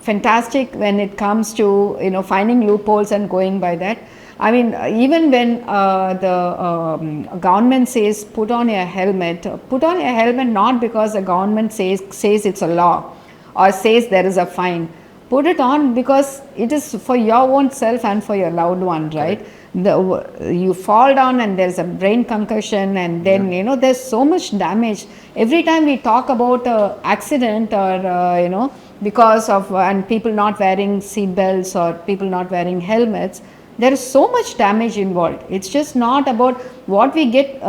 fantastic when it comes to finding loopholes and going by that. I mean, even when the government says put on your helmet not because the government says it's a law or says there is a fine. Put it on because it is for your own self and for your loved one, right? You fall down and there's a brain concussion, and then there's so much damage. Every time we talk about accident or because of and people not wearing seat belts or people not wearing helmets, there is so much damage involved. It's just not about what we get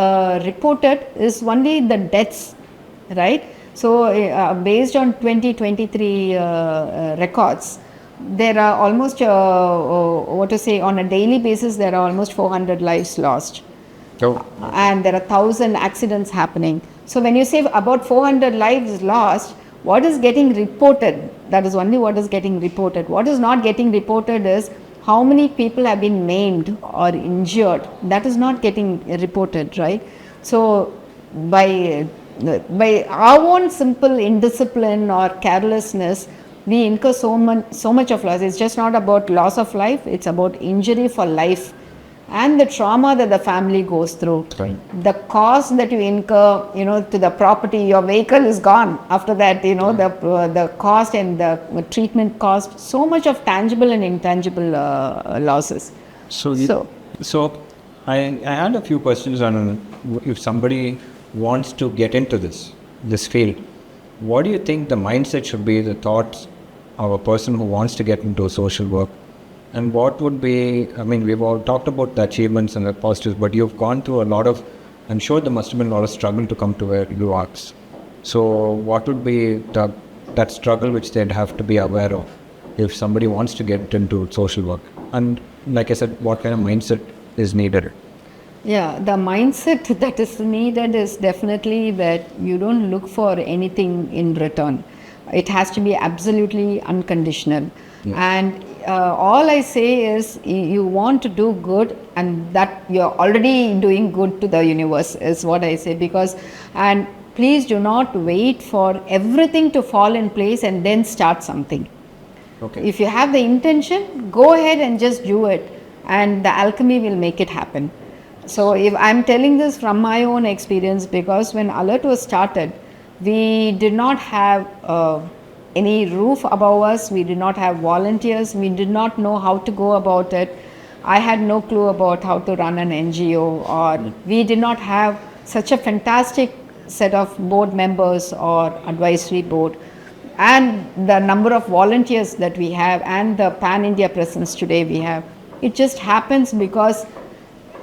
reported is only the deaths, right? So based on 2023 records, there are almost on a daily basis there are almost 400 lives lost. Oh. And there are 1,000 accidents happening. So when you say about 400 lives lost, what is getting reported? That is only what is getting reported. What is not getting reported is how many people have been maimed or injured. That is not getting reported, right? So by our own simple indiscipline or carelessness, we incur so much of loss. It's just not about loss of life, it's about injury for life and the trauma that the family goes through. Right. The cost that you incur, to the property, your vehicle is gone. After that, the cost and the treatment cost, so much of tangible and intangible losses. So I had a few questions on if somebody wants to get into this field. What do you think the mindset should be, the thoughts of a person who wants to get into social work? And what would be, I mean, we've all talked about the achievements and the positives, but you've gone through a lot of, I'm sure there must have been a lot of struggle to come to where you are. So what would be that struggle which they'd have to be aware of if somebody wants to get into social work? And like I said, what kind of mindset is needed? Yeah, the mindset that is needed is definitely that you don't look for anything in return. It has to be absolutely unconditional. Yeah. And all I say is you want to do good, and that you're already doing good to the universe is what I say. And please do not wait for everything to fall in place and then start something. Okay. If you have the intention, go ahead and just do it, and the alchemy will make it happen. So if I'm telling this from my own experience, because when Alert was started, we did not have any roof above us, we did not have volunteers, we did not know how to go about it. I had no clue about how to run an NGO, or we did not have such a fantastic set of board members or advisory board. And the number of volunteers that we have and the pan-India presence today we have, it just happens because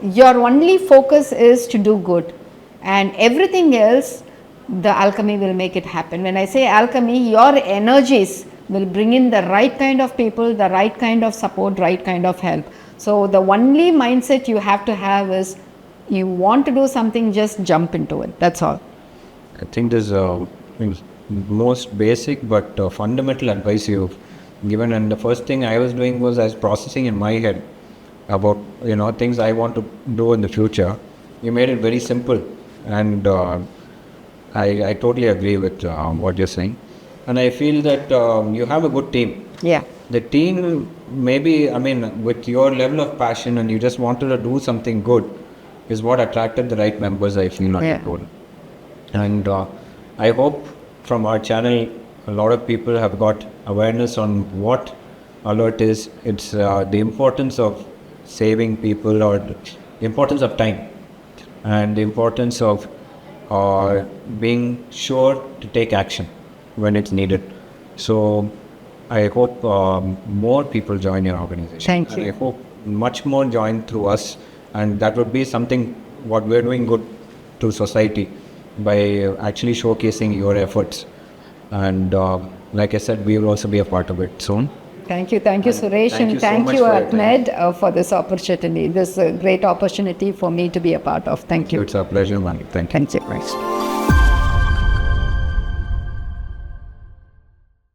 your only focus is to do good, and everything else, the alchemy will make it happen. When I say alchemy, your energies will bring in the right kind of people, the right kind of support, right kind of help. So the only mindset you have to have is you want to do something, just jump into it. That's all. I think there's most basic but fundamental advice you've given, and the first thing I was doing was I was processing in my head about things I want to do in the future. You made it very simple, and I totally agree with what you're saying, and I feel that you have a good team. Yeah. The team, maybe, with your level of passion and you just wanted to do something good, is what attracted the right members, I feel, on your role. And I hope from our channel, a lot of people have got awareness on what Alert is. It's the importance of saving people, or the importance of time, and the importance of being sure to take action when it's needed. So I hope more people join your organization. Thank you. And I hope much more join through us, and that would be something what we're doing good to society by actually showcasing your efforts. And like I said, we will also be a part of it soon. Thank you, Suresh, thank you and so thank much you, for your time. Atmed, for this opportunity. This is a great opportunity for me to be a part of. Thank you. It's our pleasure, Mani. Thank you. Thank you.